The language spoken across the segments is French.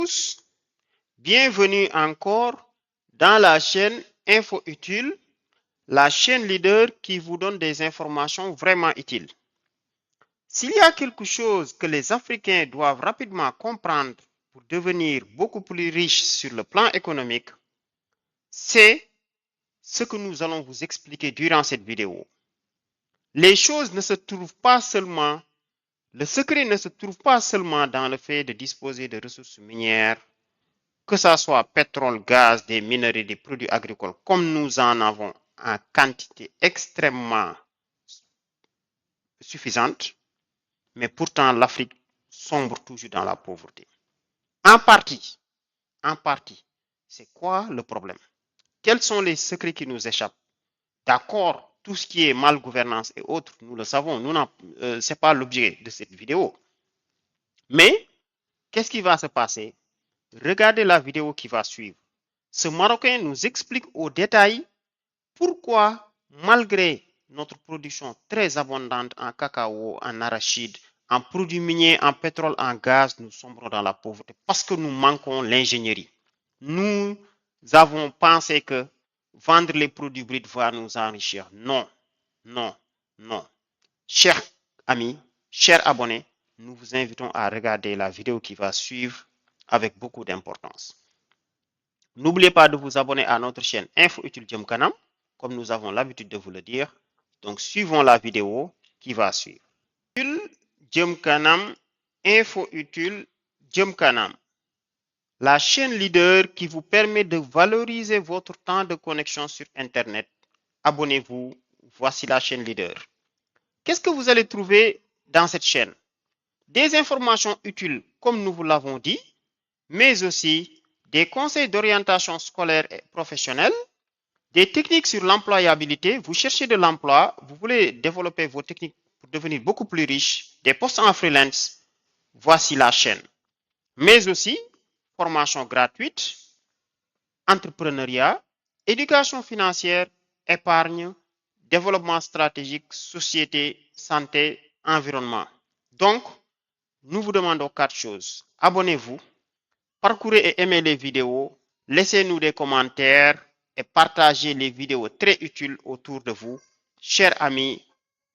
Tous, bienvenue encore dans la chaîne Info Utile, la chaîne leader qui vous donne des informations vraiment utiles. S'il y a quelque chose que les Africains doivent rapidement comprendre pour devenir beaucoup plus riches sur le plan économique, c'est ce que nous allons vous expliquer durant cette vidéo. Les choses ne se trouvent pas seulement, le secret ne se trouve pas seulement dans le fait de disposer de ressources minières, que ce soit pétrole, gaz, des minerais, des produits agricoles, comme nous en avons en quantité extrêmement suffisante, mais pourtant l'Afrique sombre toujours dans la pauvreté. En partie, c'est quoi le problème? Quels sont les secrets qui nous échappent? D'accord, tout ce qui est malgouvernance et autres, nous le savons, ce n'est pas l'objet de cette vidéo. Mais, qu'est-ce qui va se passer? Regardez la vidéo qui va suivre. Ce Marocain nous explique au détail pourquoi, malgré notre production très abondante en cacao, en arachide, en produits miniers, en pétrole, en gaz, nous sombrons dans la pauvreté parce que nous manquons l'ingénierie. Nous avons pensé que vendre les produits bruts va nous enrichir. Non, non, non. Chers amis, chers abonnés, nous vous invitons à regarder la vidéo qui va suivre avec beaucoup d'importance. N'oubliez pas de vous abonner à notre chaîne Info Utile Djem Kanam, comme nous avons l'habitude de vous le dire. Donc, suivons la vidéo qui va suivre. Djem Kanam, Info Utile Djem Kanam, la chaîne leader qui vous permet de valoriser votre temps de connexion sur Internet. Abonnez-vous, voici la chaîne leader. Qu'est-ce que vous allez trouver dans cette chaîne? Des informations utiles, comme nous vous l'avons dit, mais aussi des conseils d'orientation scolaire et professionnelle, des techniques sur l'employabilité. Vous cherchez de l'emploi, vous voulez développer vos techniques pour devenir beaucoup plus riche, des postes en freelance, voici la chaîne. Mais aussi, formation gratuite, entrepreneuriat, éducation financière, épargne, développement stratégique, société, santé, environnement. Donc, nous vous demandons 4 choses. Abonnez-vous, parcourez et aimez les vidéos, laissez-nous des commentaires et partagez les vidéos très utiles autour de vous. Chers amis,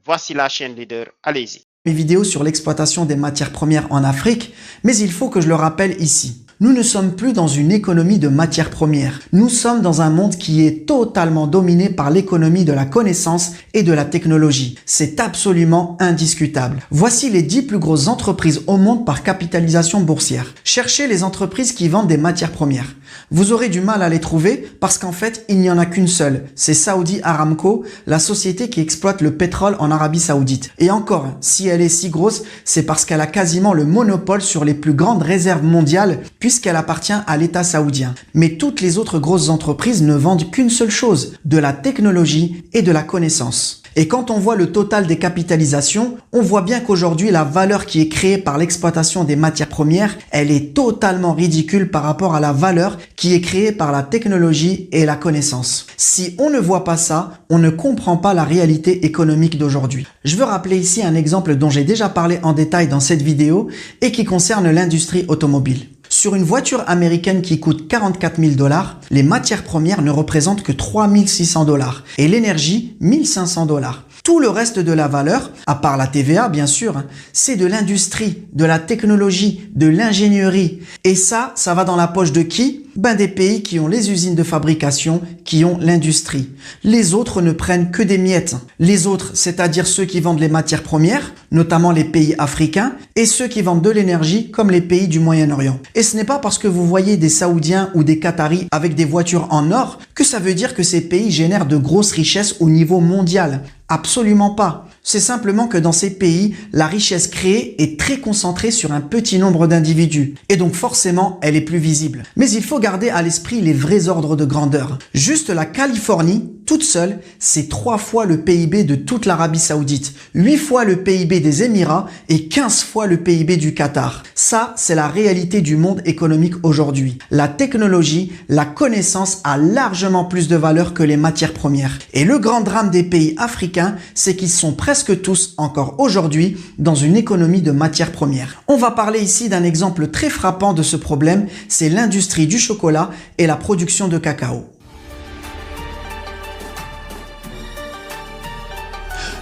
voici la chaîne leader, allez-y. Mes vidéos sur l'exploitation des matières premières en Afrique, mais il faut que je le rappelle ici. Nous ne sommes plus dans une économie de matières premières. Nous sommes dans un monde qui est totalement dominé par l'économie de la connaissance et de la technologie. C'est absolument indiscutable. Voici les 10 plus grosses entreprises au monde par capitalisation boursière. Cherchez les entreprises qui vendent des matières premières. Vous aurez du mal à les trouver parce qu'en fait, il n'y en a qu'une seule. C'est Saudi Aramco, la société qui exploite le pétrole en Arabie Saoudite. Et encore, si elle est si grosse, c'est parce qu'elle a quasiment le monopole sur les plus grandes réserves mondiales puisqu'elle appartient à l'État saoudien. Mais toutes les autres grosses entreprises ne vendent qu'une seule chose, de la technologie et de la connaissance. Et quand on voit le total des capitalisations, on voit bien qu'aujourd'hui, la valeur qui est créée par l'exploitation des matières premières, elle est totalement ridicule par rapport à la valeur qui est créée par la technologie et la connaissance. Si on ne voit pas ça, on ne comprend pas la réalité économique d'aujourd'hui. Je veux rappeler ici un exemple dont j'ai déjà parlé en détail dans cette vidéo et qui concerne l'industrie automobile. Sur une voiture américaine qui coûte 44 000 $, les matières premières ne représentent que 3 600 $ et l'énergie 1 500 $. Tout le reste de la valeur, à part la TVA bien sûr, c'est de l'industrie, de la technologie, de l'ingénierie. Et ça va dans la poche de qui? Des pays qui ont les usines de fabrication, qui ont l'industrie. Les autres ne prennent que des miettes. Les autres, c'est-à-dire ceux qui vendent les matières premières, notamment les pays africains, et ceux qui vendent de l'énergie comme les pays du Moyen-Orient. Et ce n'est pas parce que vous voyez des Saoudiens ou des Qataris avec des voitures en or que ça veut dire que ces pays génèrent de grosses richesses au niveau mondial. Absolument pas. C'est simplement que dans ces pays, la richesse créée est très concentrée sur un petit nombre d'individus. Et donc forcément, elle est plus visible. Mais il faut garder à l'esprit les vrais ordres de grandeur. Juste la Californie toute seule, c'est 3 fois le PIB de toute l'Arabie Saoudite, 8 fois le PIB des Émirats et 15 fois le PIB du Qatar. Ça, c'est la réalité du monde économique aujourd'hui. La technologie, la connaissance a largement plus de valeur que les matières premières. Et le grand drame des pays africains, c'est qu'ils sont presque tous, encore aujourd'hui, dans une économie de matières premières. On va parler ici d'un exemple très frappant de ce problème, c'est l'industrie du chocolat et la production de cacao.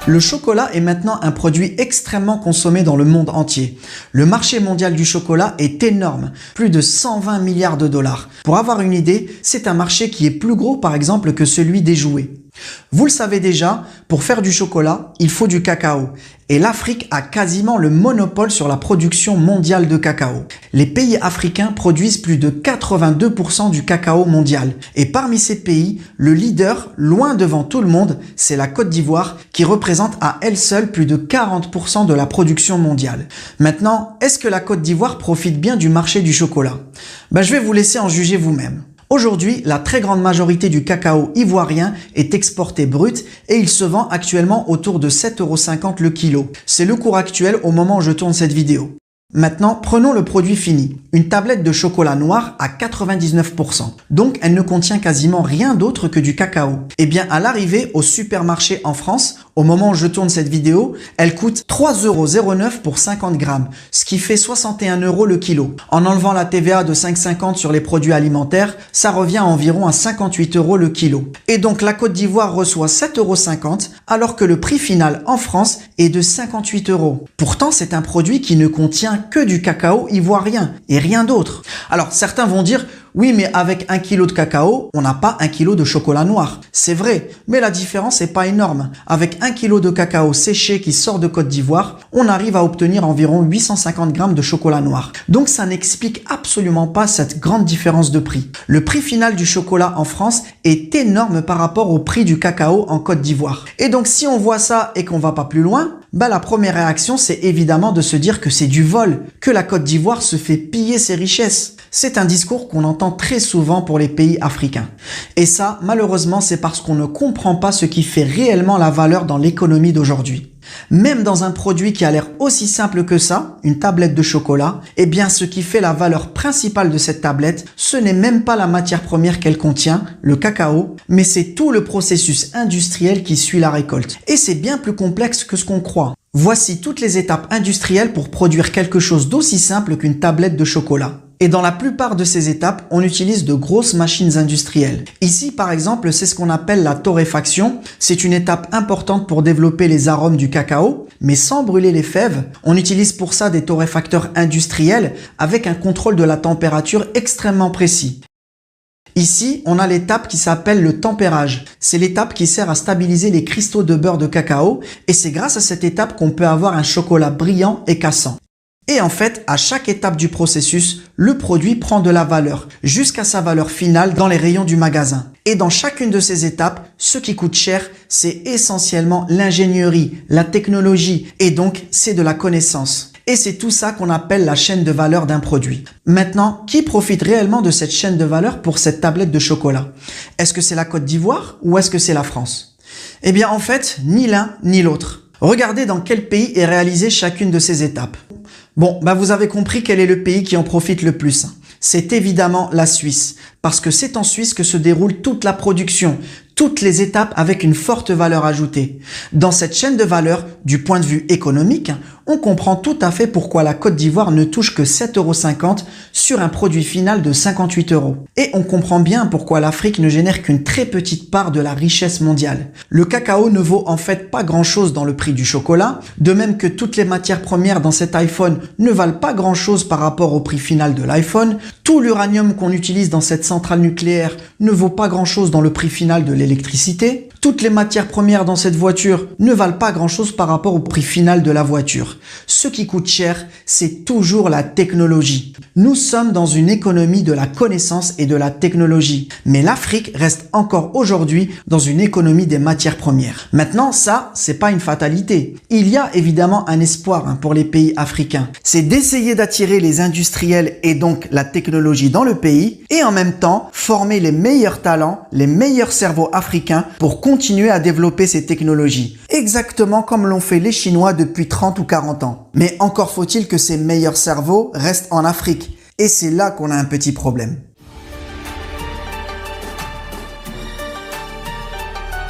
Le chocolat est maintenant un produit extrêmement consommé dans le monde entier. Le marché mondial du chocolat est énorme, plus de 120 milliards de dollars. Pour avoir une idée, c'est un marché qui est plus gros par exemple que celui des jouets. Vous le savez déjà, pour faire du chocolat, il faut du cacao. Et l'Afrique a quasiment le monopole sur la production mondiale de cacao. Les pays africains produisent plus de 82% du cacao mondial. Et parmi ces pays, le leader, loin devant tout le monde, c'est la Côte d'Ivoire, qui représente à elle seule plus de 40% de la production mondiale. Maintenant, est-ce que la Côte d'Ivoire profite bien du marché du chocolat? Je vais vous laisser en juger vous-même. Aujourd'hui, la très grande majorité du cacao ivoirien est exporté brut et il se vend actuellement autour de 7,50 € le kilo. C'est le cours actuel au moment où je tourne cette vidéo. Maintenant, prenons le produit fini. Une tablette de chocolat noir à 99%. Donc, elle ne contient quasiment rien d'autre que du cacao. Et bien, à l'arrivée au supermarché en France, au moment où je tourne cette vidéo, elle coûte 3,09 € pour 50 grammes, ce qui fait 61 € le kilo. En enlevant la TVA de 5,50 sur les produits alimentaires, ça revient à environ à 58 € le kilo. Et donc, la Côte d'Ivoire reçoit 7,50 €, alors que le prix final en France est de 58 €. Pourtant, c'est un produit qui ne contient que du cacao ivoirien et rien d'autre. Alors certains vont dire oui, mais avec 1 kg de cacao, on n'a pas 1 kg de chocolat noir. C'est vrai, mais la différence n'est pas énorme. Avec 1 kg de cacao séché qui sort de Côte d'Ivoire, on arrive à obtenir environ 850 grammes de chocolat noir. Donc ça n'explique absolument pas cette grande différence de prix. Le prix final du chocolat en France est énorme par rapport au prix du cacao en Côte d'Ivoire. Et donc si on voit ça et qu'on va pas plus loin, la première réaction c'est évidemment de se dire que c'est du vol, que la Côte d'Ivoire se fait piller ses richesses. C'est un discours qu'on entend très souvent pour les pays africains. Et ça, malheureusement, c'est parce qu'on ne comprend pas ce qui fait réellement la valeur dans l'économie d'aujourd'hui. Même dans un produit qui a l'air aussi simple que ça, une tablette de chocolat, eh bien ce qui fait la valeur principale de cette tablette, ce n'est même pas la matière première qu'elle contient, le cacao, mais c'est tout le processus industriel qui suit la récolte. Et c'est bien plus complexe que ce qu'on croit. Voici toutes les étapes industrielles pour produire quelque chose d'aussi simple qu'une tablette de chocolat. Et dans la plupart de ces étapes, on utilise de grosses machines industrielles. Ici, par exemple, c'est ce qu'on appelle la torréfaction. C'est une étape importante pour développer les arômes du cacao, mais sans brûler les fèves. On utilise pour ça des torréfacteurs industriels avec un contrôle de la température extrêmement précis. Ici, on a l'étape qui s'appelle le tempérage. C'est l'étape qui sert à stabiliser les cristaux de beurre de cacao et c'est grâce à cette étape qu'on peut avoir un chocolat brillant et cassant. Et en fait, à chaque étape du processus, le produit prend de la valeur, jusqu'à sa valeur finale dans les rayons du magasin. Et dans chacune de ces étapes, ce qui coûte cher, c'est essentiellement l'ingénierie, la technologie, et donc c'est de la connaissance. Et c'est tout ça qu'on appelle la chaîne de valeur d'un produit. Maintenant, qui profite réellement de cette chaîne de valeur pour cette tablette de chocolat? Est-ce que c'est la Côte d'Ivoire ou est-ce que c'est la France? Eh bien en fait, ni l'un ni l'autre. Regardez dans quel pays est réalisée chacune de ces étapes. Bon, vous avez compris quel est le pays qui en profite le plus. C'est évidemment la Suisse, parce que c'est en Suisse que se déroule toute la production, toutes les étapes avec une forte valeur ajoutée. Dans cette chaîne de valeur, du point de vue économique, on comprend tout à fait pourquoi la Côte d'Ivoire ne touche que 7,50 € sur un produit final de 58 €. Et on comprend bien pourquoi l'Afrique ne génère qu'une très petite part de la richesse mondiale. Le cacao ne vaut en fait pas grand-chose dans le prix du chocolat, de même que toutes les matières premières dans cet iPhone ne valent pas grand-chose par rapport au prix final de l'iPhone. Tout l'uranium qu'on utilise dans cette centrale nucléaire ne vaut pas grand-chose dans le prix final de l'électricité. Toutes les matières premières dans cette voiture ne valent pas grand-chose par rapport au prix final de la voiture. Ce qui coûte cher, c'est toujours la technologie. Nous sommes dans une économie de la connaissance et de la technologie. Mais l'Afrique reste encore aujourd'hui dans une économie des matières premières. Maintenant, ça, c'est pas une fatalité. Il y a évidemment un espoir pour les pays africains. C'est d'essayer d'attirer les industriels et donc la technologie dans le pays et en même temps former les meilleurs talents, les meilleurs cerveaux africains pour continuer à développer ces technologies. Exactement comme l'ont fait les Chinois depuis 30 ou 40 ans. Mais encore faut-il que ces meilleurs cerveaux restent en Afrique. Et c'est là qu'on a un petit problème.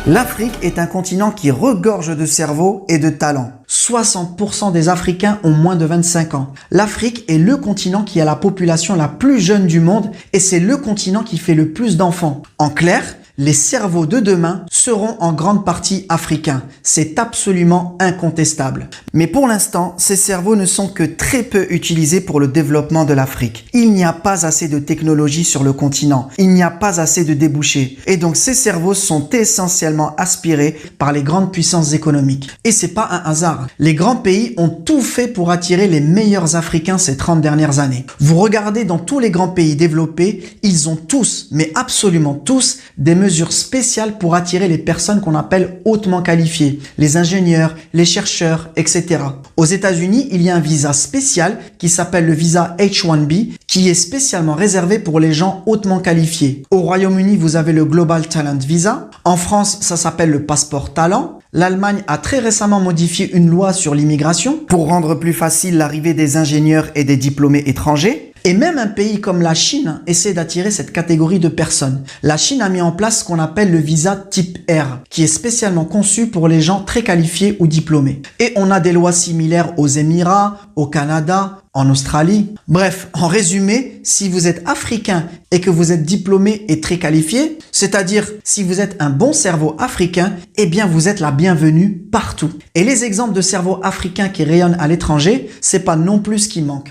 L'Afrique est un continent qui regorge de cerveaux et de talents. 60% des Africains ont moins de 25 ans. L'Afrique est le continent qui a la population la plus jeune du monde et c'est le continent qui fait le plus d'enfants. En clair, les cerveaux de demain seront en grande partie africains. C'est absolument incontestable. Mais pour l'instant, ces cerveaux ne sont que très peu utilisés pour le développement de l'Afrique. Il n'y a pas assez de technologie sur le continent. Il n'y a pas assez de débouchés. Et donc ces cerveaux sont essentiellement aspirés par les grandes puissances économiques. Et c'est pas un hasard. Les grands pays ont tout fait pour attirer les meilleurs Africains ces 30 dernières années. Vous regardez dans tous les grands pays développés, ils ont tous, mais absolument tous, des mesures spéciales pour attirer les personnes qu'on appelle hautement qualifiées, les ingénieurs, les chercheurs, etc. Aux États-Unis, il y a un visa spécial qui s'appelle le visa H-1B qui est spécialement réservé pour les gens hautement qualifiés. Au Royaume-Uni, vous avez le Global Talent Visa. En France, ça s'appelle le passeport talent. L'Allemagne a très récemment modifié une loi sur l'immigration pour rendre plus facile l'arrivée des ingénieurs et des diplômés étrangers. Et même un pays comme la Chine essaie d'attirer cette catégorie de personnes. La Chine a mis en place ce qu'on appelle le visa type R, qui est spécialement conçu pour les gens très qualifiés ou diplômés. Et on a des lois similaires aux Émirats, au Canada, en Australie. Bref, en résumé, si vous êtes africain et que vous êtes diplômé et très qualifié, c'est-à-dire si vous êtes un bon cerveau africain, eh bien vous êtes la bienvenue partout. Et les exemples de cerveaux africains qui rayonnent à l'étranger, c'est pas non plus ce qui manque.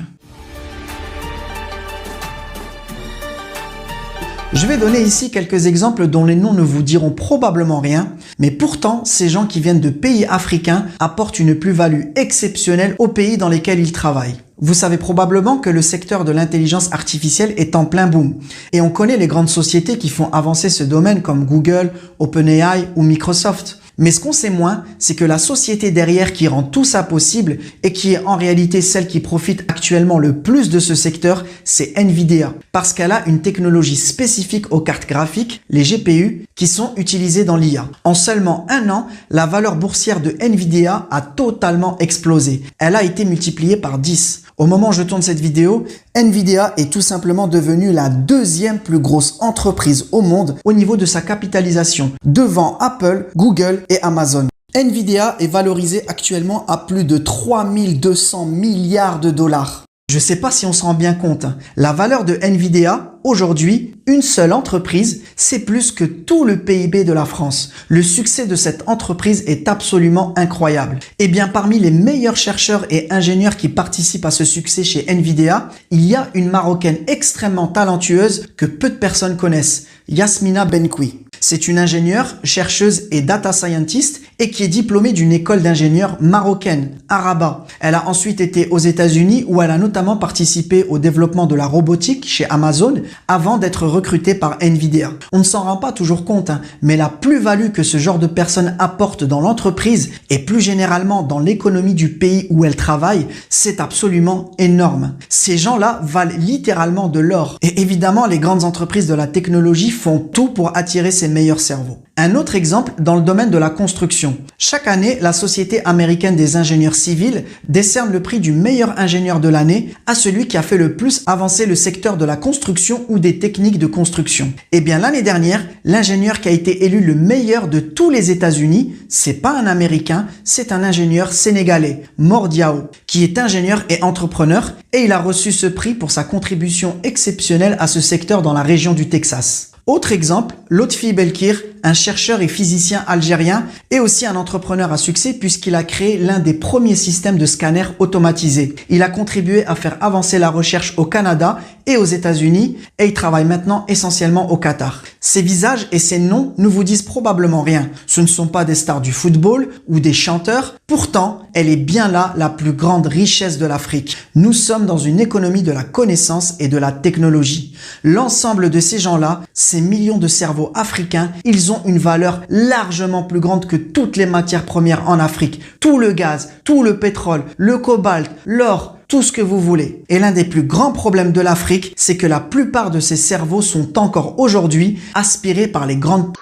Je vais donner ici quelques exemples dont les noms ne vous diront probablement rien, mais pourtant, ces gens qui viennent de pays africains apportent une plus-value exceptionnelle aux pays dans lesquels ils travaillent. Vous savez probablement que le secteur de l'intelligence artificielle est en plein boom. Et on connaît les grandes sociétés qui font avancer ce domaine comme Google, OpenAI ou Microsoft. Mais ce qu'on sait moins, c'est que la société derrière qui rend tout ça possible et qui est en réalité celle qui profite actuellement le plus de ce secteur, c'est Nvidia. Parce qu'elle a une technologie spécifique aux cartes graphiques, les GPU, qui sont utilisées dans l'IA. En seulement un an, la valeur boursière de Nvidia a totalement explosé. Elle a été multipliée par 10. Au moment où je tourne cette vidéo, Nvidia est tout simplement devenue la deuxième plus grosse entreprise au monde au niveau de sa capitalisation, devant Apple, Google et Amazon. Nvidia est valorisée actuellement à plus de 3200 milliards de dollars. Je ne sais pas si on se rend bien compte. La valeur de Nvidia, aujourd'hui, une seule entreprise, c'est plus que tout le PIB de la France. Le succès de cette entreprise est absolument incroyable. Et bien, parmi les meilleurs chercheurs et ingénieurs qui participent à ce succès chez Nvidia, il y a une Marocaine extrêmement talentueuse que peu de personnes connaissent, Yasmina Benkoui. C'est une ingénieure, chercheuse et data scientist et qui est diplômée d'une école d'ingénieurs marocaine, à Rabat. Elle a ensuite été aux États-Unis où elle a notamment participé au développement de la robotique chez Amazon avant d'être recrutée par Nvidia. On ne s'en rend pas toujours compte, mais la plus-value que ce genre de personnes apportent dans l'entreprise et plus généralement dans l'économie du pays où elles travaillent, c'est absolument énorme. Ces gens-là valent littéralement de l'or. Et évidemment, les grandes entreprises de la technologie font tout pour attirer ces meilleurs cerveaux. Un autre exemple dans le domaine de la construction. Chaque année, la Société américaine des ingénieurs civils décerne le prix du meilleur ingénieur de l'année à celui qui a fait le plus avancer le secteur de la construction ou des techniques de construction. Et bien l'année dernière, l'ingénieur qui a été élu le meilleur de tous les États-Unis, c'est pas un Américain, c'est un ingénieur sénégalais, Mor Diao, qui est ingénieur et entrepreneur et il a reçu ce prix pour sa contribution exceptionnelle à ce secteur dans la région du Texas. Autre exemple, Lotfi Belkir, un chercheur et physicien algérien et aussi un entrepreneur à succès puisqu'il a créé l'un des premiers systèmes de scanners automatisés. Il a contribué à faire avancer la recherche au Canada et aux États-Unis et il travaille maintenant essentiellement au Qatar. Ces visages et ces noms ne vous disent probablement rien. Ce ne sont pas des stars du football ou des chanteurs. Pourtant, elle est bien là la plus grande richesse de l'Afrique. Nous sommes dans une économie de la connaissance et de la technologie. L'ensemble de ces gens-là, ces millions de cerveaux africains, ils ont une valeur largement plus grande que toutes les matières premières en Afrique. Tout le gaz, tout le pétrole, le cobalt, l'or, tout ce que vous voulez. Et l'un des plus grands problèmes de l'Afrique, c'est que la plupart de ces cerveaux sont encore aujourd'hui aspirés par les grandes...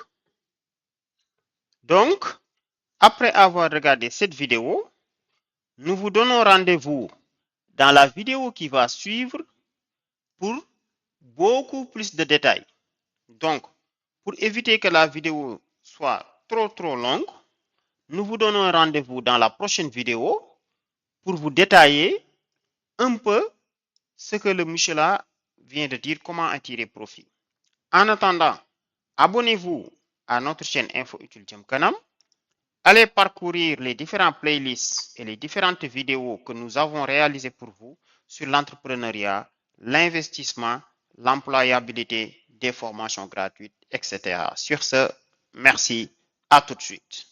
Donc, après avoir regardé cette vidéo, nous vous donnons rendez-vous dans la vidéo qui va suivre pour beaucoup plus de détails. Donc, pour éviter que la vidéo soit trop longue, nous vous donnons rendez-vous dans la prochaine vidéo pour vous détailler un peu ce que le monsieur là vient de dire, comment en tirer profit. En attendant, abonnez-vous à notre chaîne Info Utile Jëm Kanam. Allez parcourir les différentes playlists et les différentes vidéos que nous avons réalisées pour vous sur l'entrepreneuriat, l'investissement, l'employabilité, des formations gratuites, etc. Sur ce, merci, à tout de suite.